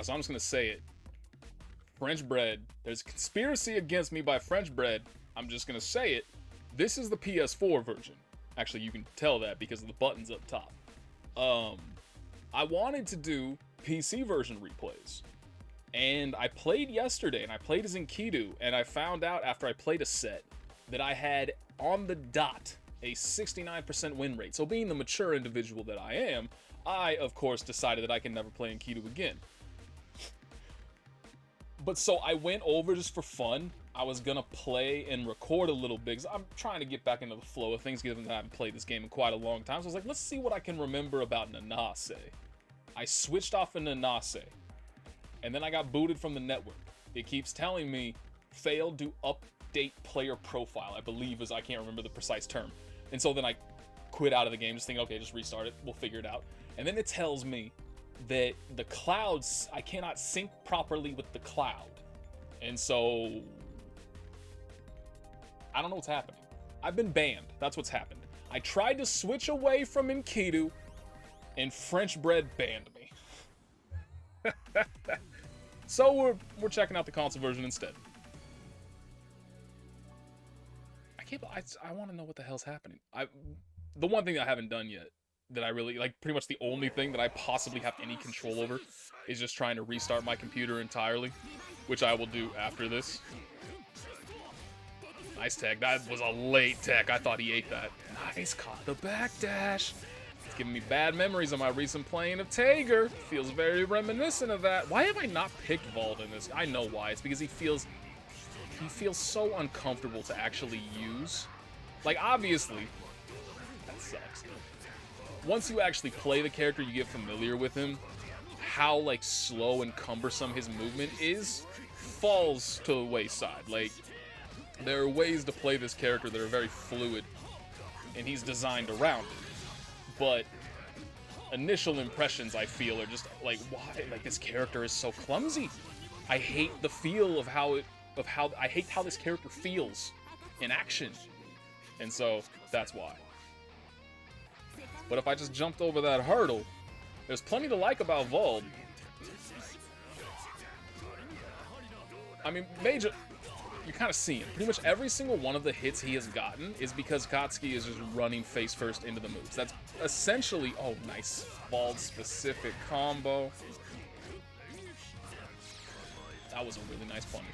So I'm just gonna say it. French bread. There's a conspiracy against me by French bread. I'm just gonna say it. This is the PS4 version. Actually, you can tell that because of the buttons up top. I wanted to do PC version replays. And I played yesterday, and I played as Enkidu, and I found out after I played a set that I had, on the dot, a 69% win rate. So being the mature individual that I am, I, of course, decided that I can never play Enkidu again. But so I went over just for fun. I was gonna play and record a little bit, because I'm trying to get back into the flow of things, given that I haven't played this game in quite a long time. So I was like, let's see what I can remember about Nanase. I switched off of Nanase, and then I got booted from the network. It keeps telling me, failed to update player profile, I believe is, I can't remember the precise term. And so then I quit out of the game, just thinking, okay, just restart it, we'll figure it out. And then it tells me that the clouds, I cannot sync properly with the cloud. And so I don't know what's happening. I've been banned. That's what's happened. I tried to switch away from Enkidu, and French bread banned me. So we're checking out the console version instead. I want to know what the hell's happening. The one thing I haven't done yet, that I really, like, pretty much the only thing that I possibly have any control over, is just trying to restart my computer entirely, which I will do after this. Nice tech. That was a late tech. I thought he ate that. Nice, caught the backdash. It's giving me bad memories of my recent playing of Tager. Feels very reminiscent of that. Why have I not picked Vald in this? I know why. It's because he feels so uncomfortable to actually use. Like, obviously, that sucks. Once you actually play the character, you get familiar with him, how, like, slow and cumbersome his movement is, falls to the wayside. Like, there are ways to play this character that are very fluid, and he's designed around it. But initial impressions, I feel, are just like, why? Like, this character is so clumsy. I hate the feel of I hate how this character feels in action. And so, that's why. But if I just jumped over that hurdle, there's plenty to like about Vald. I mean, you're kind of seeing pretty much every single one of the hits he has gotten is because Akatsuki is just running face first into the moves. That's essentially, oh, nice Vald specific combo. That was a really nice punish.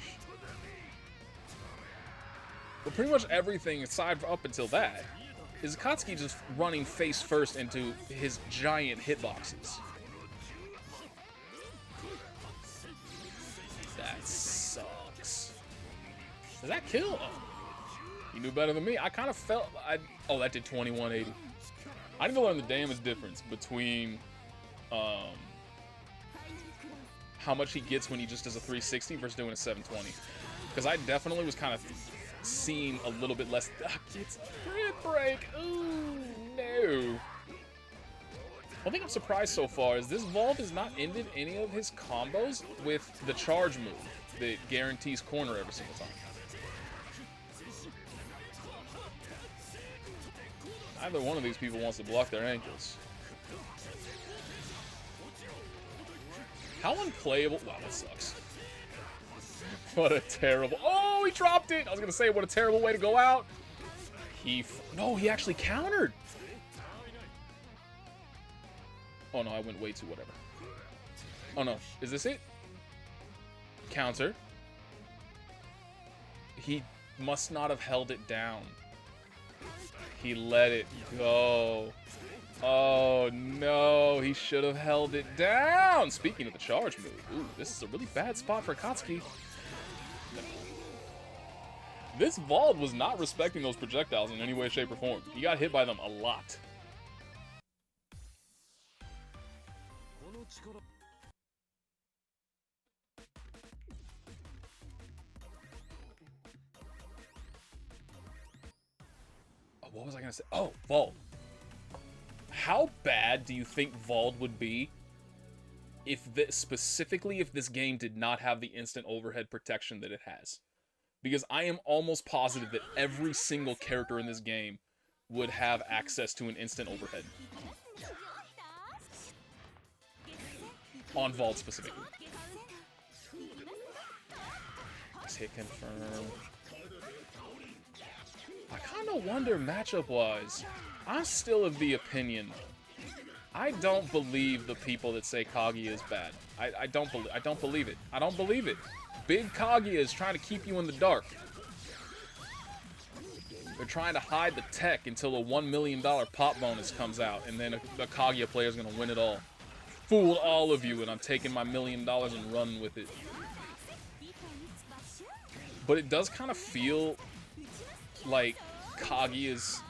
But pretty much everything aside up until that is Akatsuki just running face first into his giant hitboxes. That sucks. Did that kill? Oh, he knew better than me. I kind of felt... Oh, that did 2180. I need to learn the damage difference between how much he gets when he just does a 360 versus doing a 720. Because I definitely was kind of seeing a little bit less... It's a grid break! Ooh, no. One thing I'm surprised so far is this Vald has not ended any of his combos with the charge move that guarantees corner every single time. Either one of these people wants to block their ankles. How unplayable... Wow, that sucks. What a terrible... Oh, he dropped it! I was going to say, what a terrible way to go out. No, he actually countered. Oh, no, I went way too whatever. Oh, no. Is this it? Counter. He must not have held it down. He let it go. Oh, no. He should have held it down. Speaking of the charge move. Ooh, this is a really bad spot for Akatsuki. This Vald was not respecting those projectiles in any way, shape, or form. He got hit by them a lot. Oh, what was I gonna say? Oh, Vald. How bad do you think Vald would be if specifically if this game did not have the instant overhead protection that it has? Because I am almost positive that every single character in this game would have access to an instant overhead. On Vald specifically. Hit confirm. I kind of wonder matchup-wise. I'm still of the opinion. I don't believe the people that say Kaguya is bad. I don't believe it. I don't believe it. Big Kaguya is trying to keep you in the dark. They're trying to hide the tech until a $1 million pop bonus comes out, and then the Kaguya player is going to win it all. Fooled all of you, and I'm taking my $1 million and running with it. But it does kind of feel like Kaguya's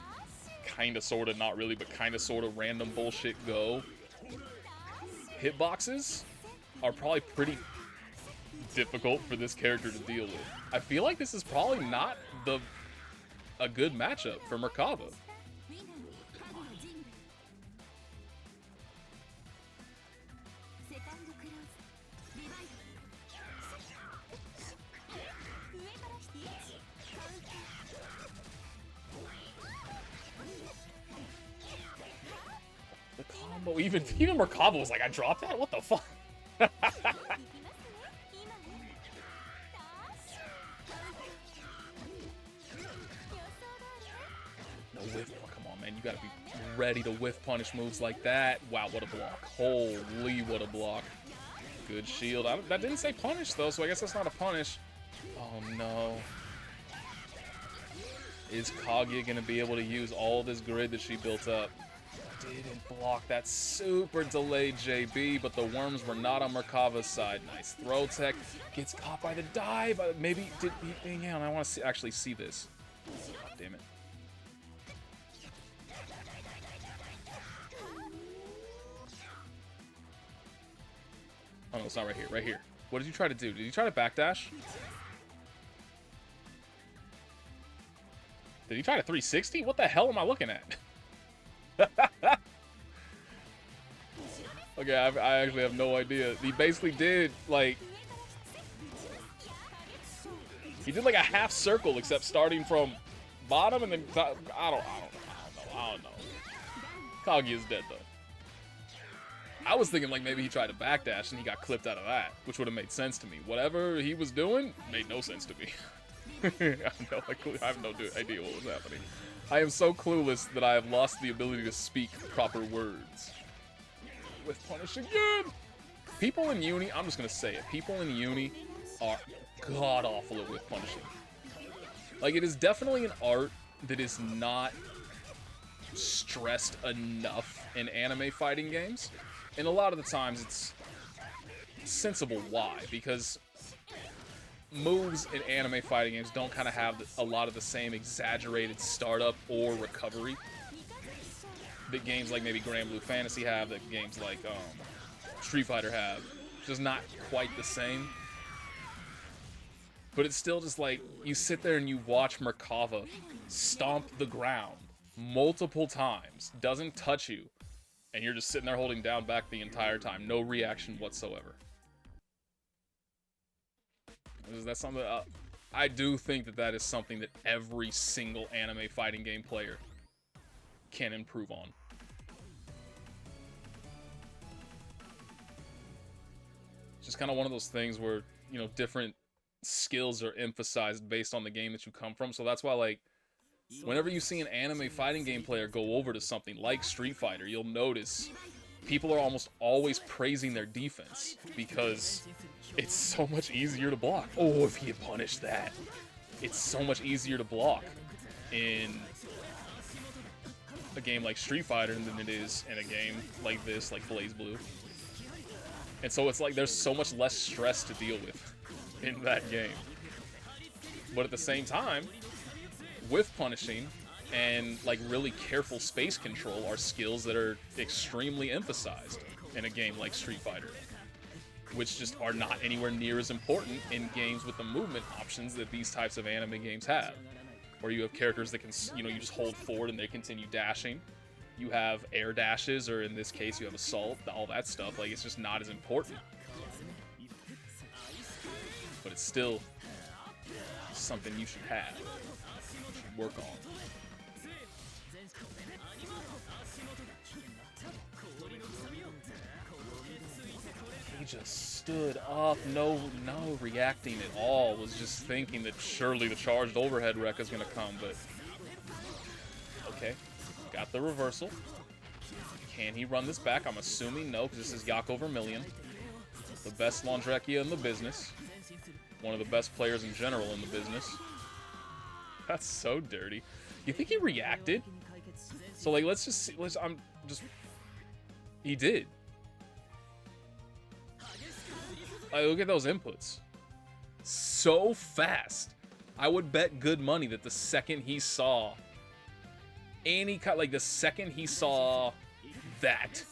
kind of, sort of, not really, but kind of, sort of random bullshit go. Hitboxes are probably pretty difficult for this character to deal with. I feel like this is probably not a good matchup for Merkava. The combo, even Merkava was like, I dropped that? What the fuck? No whiff. Oh, come on, man. You gotta be ready to whiff punish moves like that. Wow, what a block. Holy, what a block. Good shield. That didn't say punish, though, so I guess that's not a punish. Oh, no. Is Kaguya going to be able to use all this grid that she built up? Didn't block that super delayed JB, but the worms were not on Merkava's side. Nice throw tech. Gets caught by the dive. Maybe did he? Hang on, I want to actually see this. God damn it. Oh no, it's not right here. Right here. What did you try to do? Did you try to backdash? Did he try to 360? What the hell am I looking at? Okay, I actually have no idea. He basically did, like... He did like a half circle, except starting from bottom and then... I don't know. Kaguya's dead, though. I was thinking like maybe he tried to backdash and he got clipped out of that, which would have made sense to me. Whatever he was doing made no sense to me. I have no idea what was happening. I am so clueless that I have lost the ability to speak proper words. With punish again! People in Uni, I'm just gonna say it, people in Uni are god-awful at whiff punishing. Like, it is definitely an art that is not stressed enough in anime fighting games. And a lot of the times it's sensible why, because moves in anime fighting games don't kind of have a lot of the same exaggerated startup or recovery that games like maybe Grand Blue Fantasy have, that games like Street Fighter have. It's just not quite the same. But it's still just like, you sit there and you watch Merkava stomp the ground multiple times, doesn't touch you, and you're just sitting there holding down back the entire time. No reaction whatsoever. That's something I do think that is something that every single anime fighting game player can improve on. It's just kind of one of those things where, you know, different skills are emphasized based on the game that you come from. So that's why, like, whenever you see an anime fighting game player go over to something like Street Fighter, you'll notice people are almost always praising their defense because it's so much easier to block. Oh, if he had punished that. It's so much easier to block in a game like Street Fighter than it is in a game like this, like BlazBlue. And so it's like there's so much less stress to deal with in that game. But at the same time, whiff punishing and like really careful space control are skills that are extremely emphasized in a game like Street Fighter, which just are not anywhere near as important in games with the movement options that these types of anime games have, where you have characters that can, you know, you just hold forward and they continue dashing. You have air dashes, or in this case, you have assault, all that stuff. Like, it's just not as important. But it's still something you should have, you should work on. just stood up, no reacting at all. Was just thinking that surely the charged overhead wreck is gonna come, but okay, got the reversal. Can he run this back? I'm assuming no, because this is Yako Vermilion, the best Londrekia in the business, one of the best players in general in the business. That's so dirty. You think he reacted? So like, let's just see. He did. Like, look at those inputs. So fast. I would bet good money that the second he saw the second he saw that,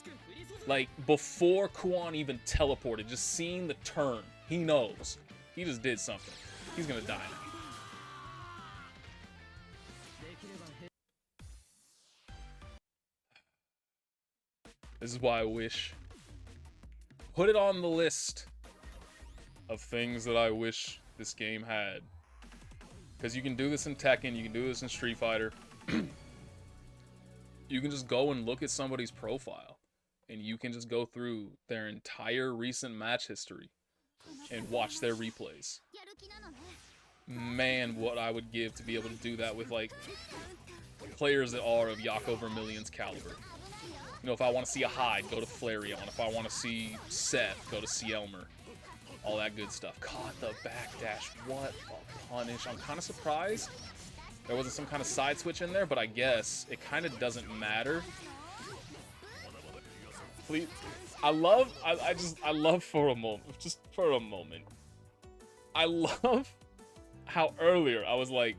like, before Kuon even teleported, just seeing the turn, he knows. He just did something. He's gonna die now. This is why I wish. Put it on the list of things that I wish this game had. Because you can do this in Tekken, you can do this in Street Fighter. You can just go and look at somebody's profile. And you can just go through their entire recent match history. And watch their replays. Man, what I would give to be able to do that with, like, players that are of Yako Vermilion's caliber. You know, if I want to see a Hyde, go to Flareon. If I want to see Seth, go to Cielmer. All that good stuff. Caught the backdash. What a punish. I'm kind of surprised there wasn't some kind of side switch in there, but I guess it kind of doesn't matter. Please. I love for a moment, just for a moment, I love how earlier I was like,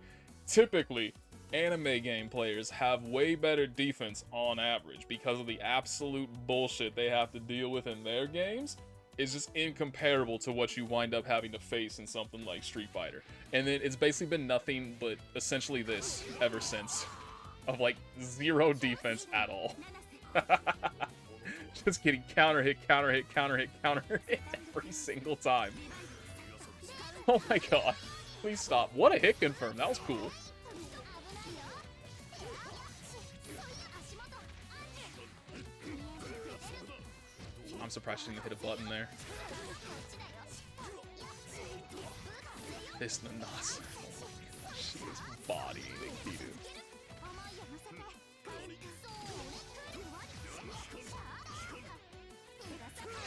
typically, anime game players have way better defense on average because of the absolute bullshit they have to deal with in their games. Is just incomparable to what you wind up having to face in something like Street Fighter. And then it's basically been nothing but essentially this ever since. Of like zero defense at all. Just getting counter hit every single time. Oh my god. Please stop. What a hit confirm. That was cool. I'm surprised she didn't hit a button there. This Nanase. Oh my gosh, she is bodying Enkidu.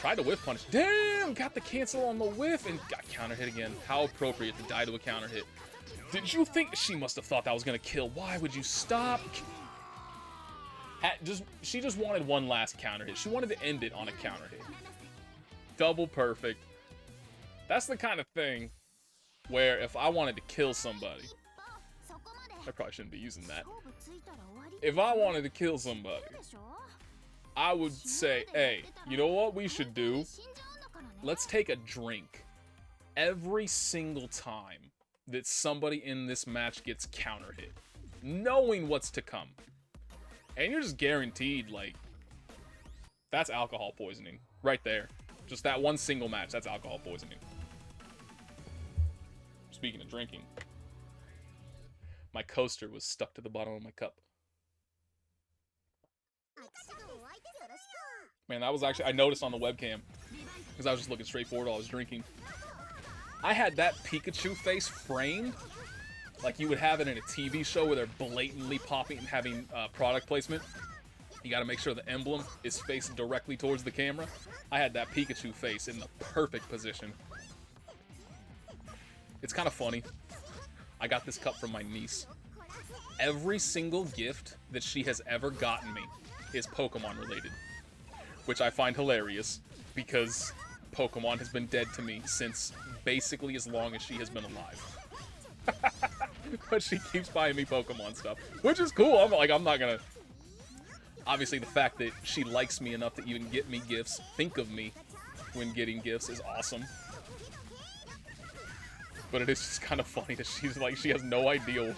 Tried to whiff punish. Damn! Got the cancel on the whiff and got counter hit again. How appropriate to die to a counter hit. Did you think she must have thought that was gonna kill? Why would you stop? She just wanted one last counter hit. She wanted to end it on a counter hit. Double perfect. That's the kind of thing where if I wanted to kill somebody, I probably shouldn't be using that. If I wanted to kill somebody, I would say, hey, you know what we should do? Let's take a drink every single time that somebody in this match gets counter hit, knowing what's to come. And you're just guaranteed, like, that's alcohol poisoning right there. Just that one single match, that's alcohol poisoning. Speaking of drinking, my coaster was stuck to the bottom of my cup. Man, that was actually, I noticed on the webcam, because I was just looking straight forward while I was drinking. I had that Pikachu face framed like you would have it in a TV show where they're blatantly popping and having product placement. You gotta make sure the emblem is faced directly towards the camera. I had that Pikachu face in the perfect position. It's kind of funny. I got this cup from my niece. Every single gift that she has ever gotten me is Pokemon related, which I find hilarious because Pokemon has been dead to me since basically as long as she has been alive. But she keeps buying me Pokemon stuff, which is cool. I'm not gonna... Obviously, the fact that she likes me enough to even get me gifts, think of me when getting gifts, is awesome. But it is just kind of funny that she's like, she has no idea.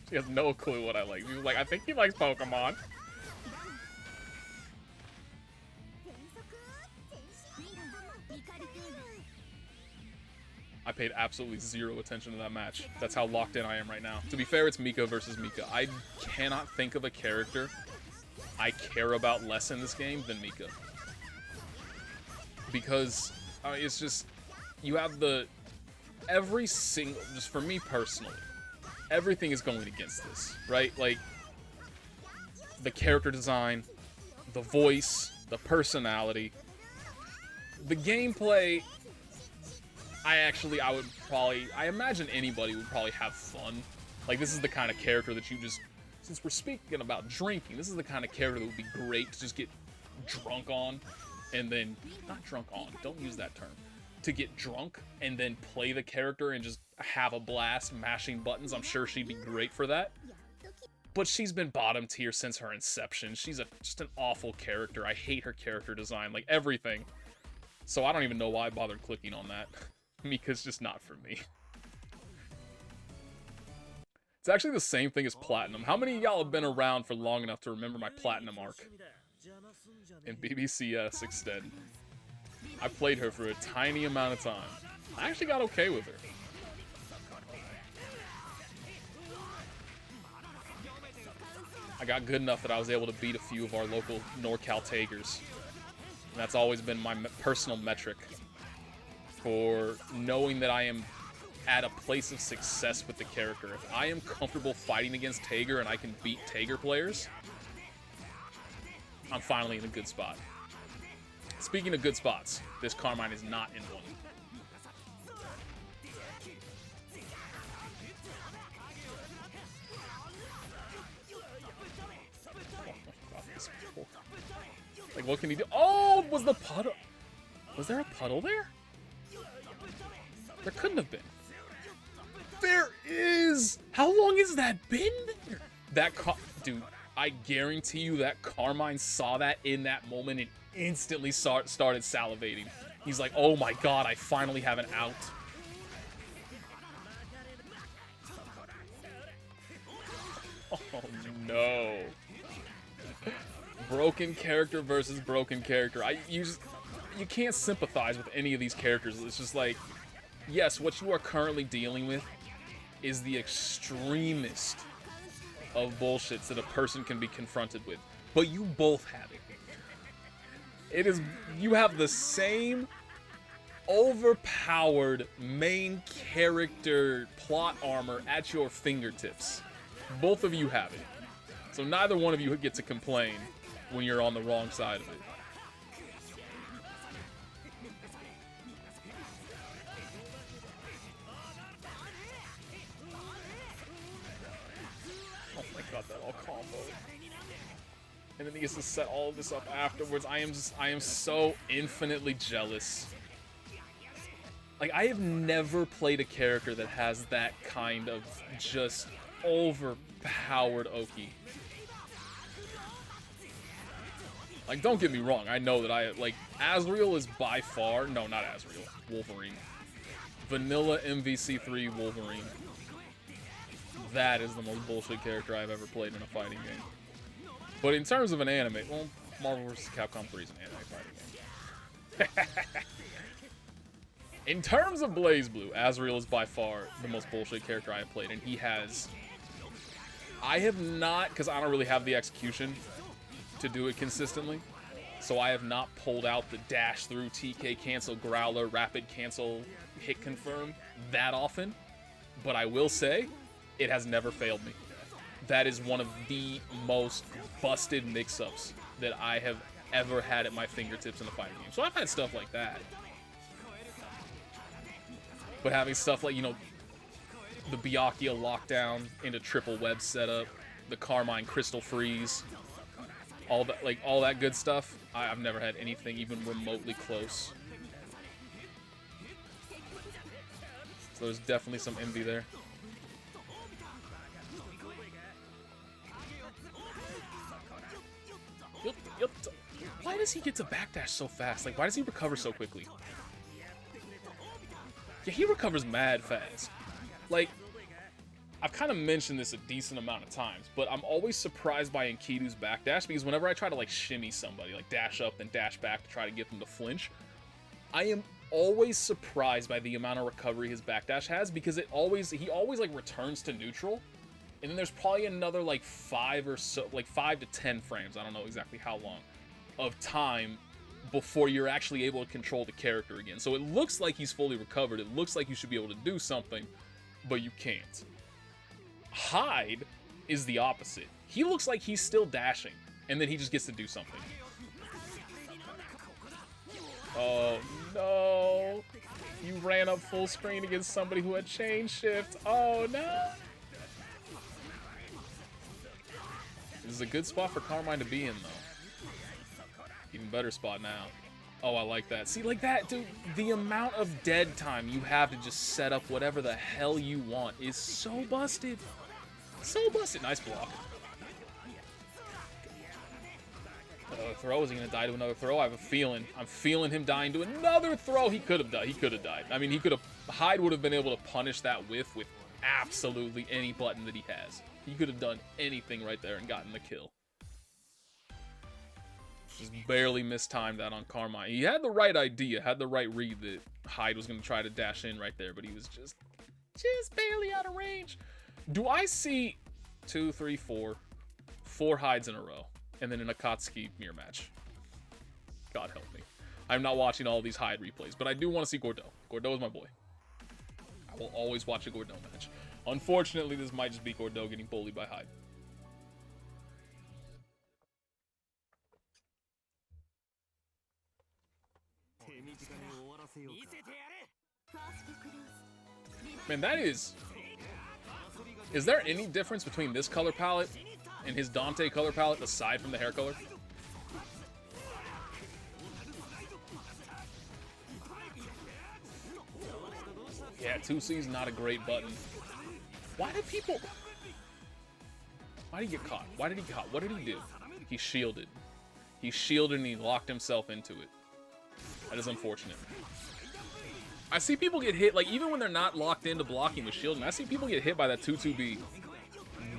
She has no clue what I like. She's like, I think he likes Pokemon. I paid absolutely zero attention to that match. That's how locked in I am right now. To be fair, it's Mika versus Mika. I cannot think of a character I care about less in this game than Mika. Because It's just, you have every single, just for me personally, everything is going against this, right? Like, the character design, the voice, the personality, the gameplay. I imagine anybody would probably have fun. Like, this is the kind of character that you just, since we're speaking about drinking, this is the kind of character that would be great to just get drunk on, and then, not drunk on, don't use that term, to get drunk and then play the character and just have a blast mashing buttons. I'm sure she'd be great for that. But she's been bottom tier since her inception. She's just an awful character. I hate her character design, like everything. So I don't even know why I bothered clicking on that. Mika's just not for me. It's actually the same thing as Platinum. How many of y'all have been around for long enough to remember my Platinum arc in BBCS Extend? I played her for a tiny amount of time. I actually got okay with her. I got good enough that I was able to beat a few of our local NorCal Tagers. And that's always been my personal metric for knowing that I am at a place of success with the character. If I am comfortable fighting against Tager and I can beat Tager players, I'm finally in a good spot. Speaking of good spots, this Carmine is not in one. Like, what can he do? Oh, was the puddle? Was there a puddle there? There couldn't have been. There is! How long has that been there? Dude, I guarantee you that Carmine saw that in that moment and instantly started salivating. He's like, oh my god, I finally have an out. Oh no. Broken character versus broken character. You can't sympathize with any of these characters. It's just like, yes, what you are currently dealing with is the extremist of bullshits that a person can be confronted with. But you both have it. You have the same overpowered main character plot armor at your fingertips. Both of you have it. So neither one of you get to complain when you're on the wrong side of it. Oh my god, that all combo. And then he gets to set all of this up afterwards. I am so infinitely jealous. Like, I have never played a character that has that kind of just overpowered Oki. Like, don't get me wrong, I know that Asriel is by far, no, not Asriel, Wolverine. Vanilla MVC3 Wolverine. That is the most bullshit character I've ever played in a fighting game. But in terms of an anime, well, Marvel vs. Capcom 3 is an anime fighting game. In terms of BlazBlue, Asriel is by far the most bullshit character I have played, and I have not, because I don't really have the execution to do it consistently, so I have not pulled out the dash through, TK cancel, growler, rapid cancel, hit confirm that often, but I will say, it has never failed me. That is one of the most busted mix-ups that I have ever had at my fingertips in a fighting game. So I've had stuff like that. But having stuff like, you know, the Byakuya lockdown into triple web setup, the Carmine crystal freeze, all that good stuff, I've never had anything even remotely close. So there's definitely some envy there. Yep. Why does he get to backdash so fast? Like, why does he recover so quickly? Yeah, he recovers mad fast. Like, I've kind of mentioned this a decent amount of times, but I'm always surprised by Enkidu's backdash, because whenever I try to, like, shimmy somebody, like dash up and dash back to try to get them to flinch, I am always surprised by the amount of recovery his backdash has, because he always like returns to neutral, and then there's probably another like 5 to 10 frames, I don't know exactly how long, of time before you're actually able to control the character again. So it looks like he's fully recovered. It looks like you should be able to do something, but you can't. Hyde is the opposite. He looks like he's still dashing, and then he just gets to do something. Oh, no. You ran up full screen against somebody who had chain shift. Oh, no. This is a good spot for Carmine to be in, though. Even better spot now. Oh, I like that. See, like that, dude, the amount of dead time you have to just set up whatever the hell you want is so busted. So busted. Nice block. Another throw. Is he going to die to another throw? I have a feeling. I'm feeling him dying to another throw. He could have died. He could have died. I mean, he could have... Hyde would have been able to punish that with absolutely any button that he has. He could have done anything right there and gotten the kill. Just barely mistimed that on Carmine. He had the right idea, had the right read that Hyde was going to try to dash in right there, but he was just barely out of range. Do I see 2, 3, 4 Hydes in a row, and then an Akatsuki mirror match? God help me. I'm not watching all these Hyde replays, but I do want to see Gordeau. Gordeau is my boy. I will always watch a Gordeau match. Unfortunately, this might just be Gordeau getting bullied by Hyde. Man, that is... Is there any difference between this color palette and his Dante color palette aside from the hair color? Yeah, 2C is not a great button. Why did people... Why did he get caught? Why did he get caught? What did he do? He shielded. He shielded and he locked himself into it. That is unfortunate. I see people get hit, like, even when they're not locked into blocking with shielding, I see people get hit by that 2-2B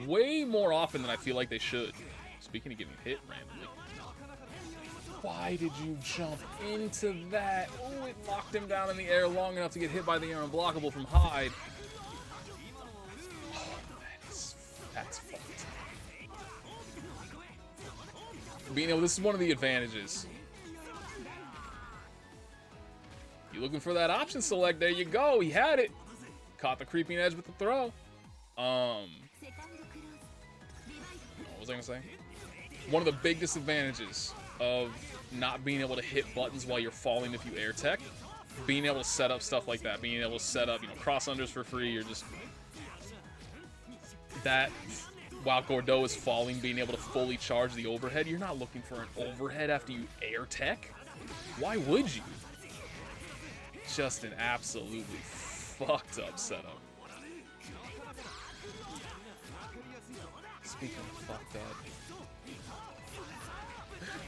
way more often than I feel like they should. Speaking of getting hit randomly. Why did you jump into that? Oh, it locked him down in the air long enough to get hit by the air unblockable from Hyde. Oh, that's fucked. Being able, this is one of the advantages. You looking for that option select? There you go. He had it. Caught the creeping edge with the throw. What was I gonna say? One of the big disadvantages of not being able to hit buttons while you're falling if you air tech, being able to set up stuff like that, being able to set up, you know, cross unders for free, or just that while Gordeau is falling, being able to fully charge the overhead. You're not looking for an overhead after you air tech. Why would you? Just an absolutely fucked up setup. Speaking of fucked up,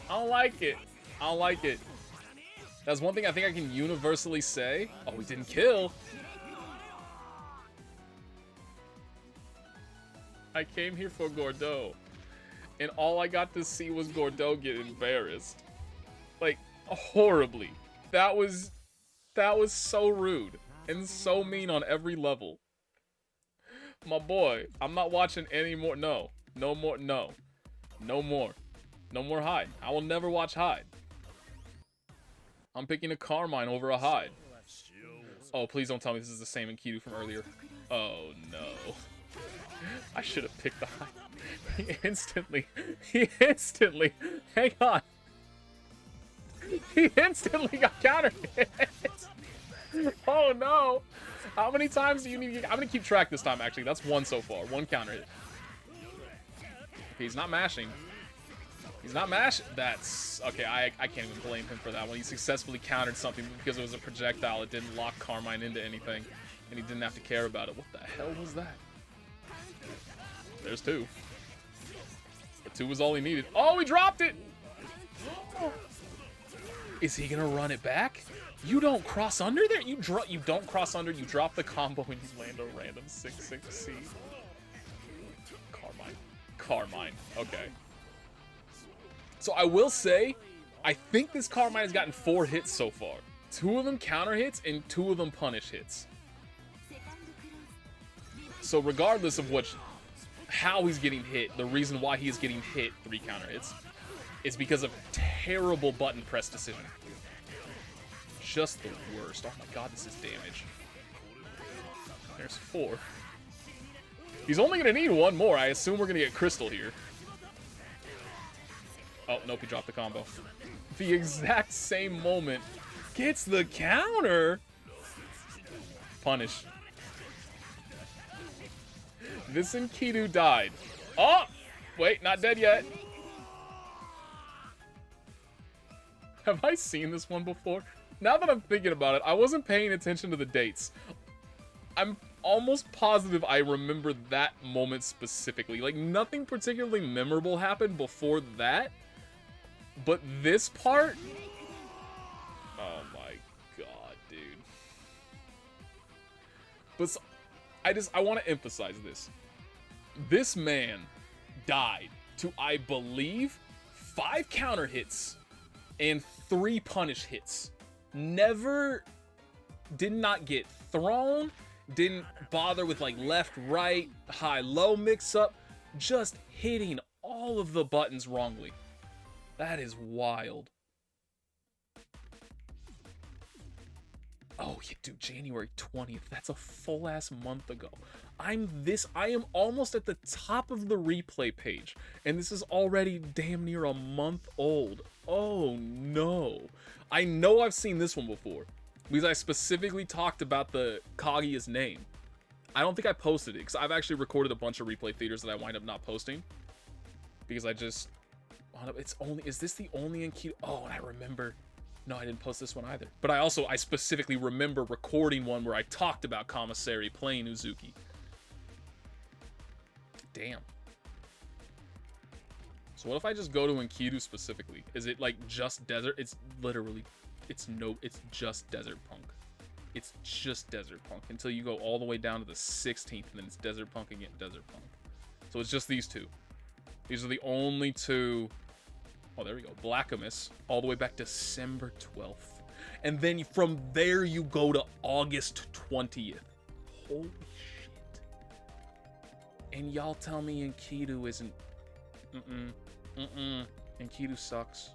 I don't like it. I don't like it. That's one thing I think I can universally say. Oh, we didn't kill. I came here for Gordeau, and all I got to see was Gordeau get embarrassed. Like, horribly. That was so rude and so mean on every level. My boy, I'm not watching any more. No more Hyde. I will never watch Hyde. I'm picking a Carmine over a Hyde. Oh, please don't tell me this is the same Enkidu from earlier. Oh, no. I should have picked the Hyde. He instantly, hang on. He instantly got counter hit. Oh, no. How many times do you need to get... I'm going to keep track this time, actually. That's one so far. One counter hit. Okay, he's not mashing. He's not mashing. That's... Okay, I can't even blame him for that one. He successfully countered something because it was a projectile. It didn't lock Carmine into anything, and he didn't have to care about it. What the hell was that? There's 2. But 2 was all he needed. Oh, he dropped it! Is he going to run it back? You don't cross under there? You don't cross under, you drop the combo, and you land a random 6-6C. Carmine. Okay. So I will say, I think this Carmine has gotten 4 hits so far. 2 of them counter hits, and 2 of them punish hits. So regardless of how he's getting hit, the reason why he is getting hit 3 counter hits, is because of terrible button press decision. Just the worst. Oh my god, this is damage. There's 4. He's only going to need 1 more. I assume we're going to get Crystal here. Oh, nope, he dropped the combo. The exact same moment. Gets the counter. Punish. This Enkidu died. Oh! Wait, not dead yet. Have I seen this one before? Now that I'm thinking about it, I wasn't paying attention to the dates. I'm almost positive I remember that moment specifically. Like, nothing particularly memorable happened before that. But this part... Oh my god, dude. But I want to emphasize this. This man died to, I believe, 5 counter hits and 3 punish hits. Did not get thrown, didn't bother with like left, right, high, low mix up, just hitting all of the buttons wrongly. That is wild. Oh, yeah, dude, January 20th. That's a full ass month ago. I am almost at the top of the replay page, and this is already damn near a month old. Oh no. I know I've seen this one before, because I specifically talked about the Kaguya's name. I don't think I posted it, because I've actually recorded a bunch of replay theaters that I wind up not posting. Because I just... Is this the only Enkidu? Oh, and I remember... No, I didn't post this one either. But I specifically remember recording one where I talked about Commissary playing Uzuki. Damn. So what if I just go to Enkidu specifically? Is it like just desert? It's literally, it's just desert punk. It's just desert punk until you go all the way down to the 16th, and then it's desert punk again, desert punk. So it's just these two. These are the only two. Oh, there we go. Blackamus, all the way back December 12th. And then from there you go to August 20th. Holy shit. And y'all tell me Enkidu isn't... Enkidu sucks.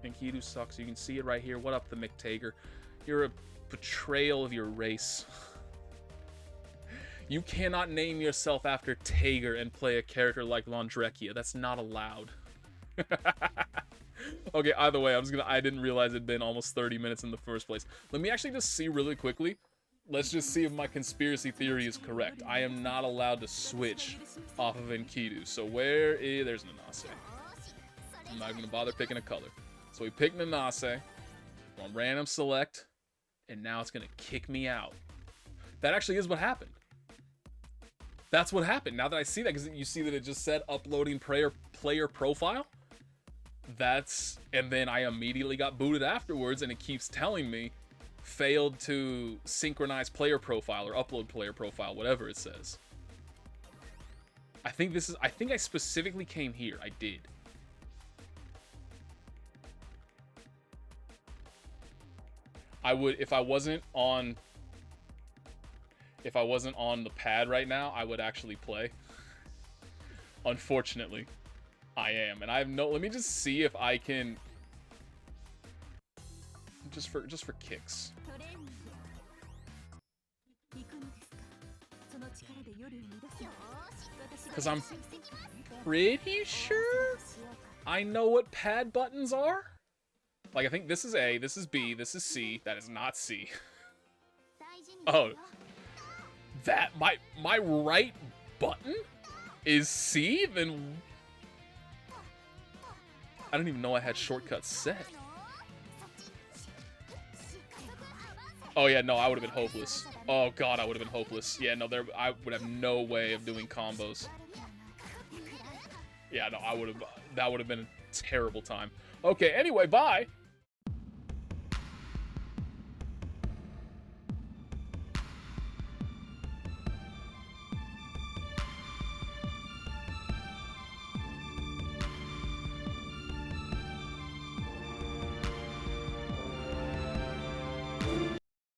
Enkidu sucks. You can see it right here. What up, the McTager? You're a betrayal of your race. You cannot name yourself after Tager and play a character like Londrekia. That's not allowed. Okay, either way, I didn't realize it'd been almost 30 minutes in the first place. Let me actually just see really quickly. Let's just see if my conspiracy theory is correct. I am not allowed to switch off of Enkidu. So there's Nanase. I'm not gonna bother picking a color. So we pick Nanase on random select, and now it's gonna kick me out. That actually is what happened. That's what happened. Now that I see that, because you see that it just said uploading player profile. And then I immediately got booted afterwards, and it keeps telling me failed to synchronize player profile or upload player profile, whatever it says. I think I specifically came here. I did. I would, if I wasn't on the pad right now, I would actually play. Unfortunately, I am, and I have no. Let me just see if I can. Just for kicks. Because I'm pretty sure I know what pad buttons are. Like, I think this is A, this is B, this is C. That is not C. Oh. That, my right button is C? Then... I don't even know I had shortcuts set. Oh yeah, no, I would have been hopeless. Oh god, I would have been hopeless. Yeah, no, I would have no way of doing combos. Yeah, no, that would have been a terrible time. Okay, anyway, bye.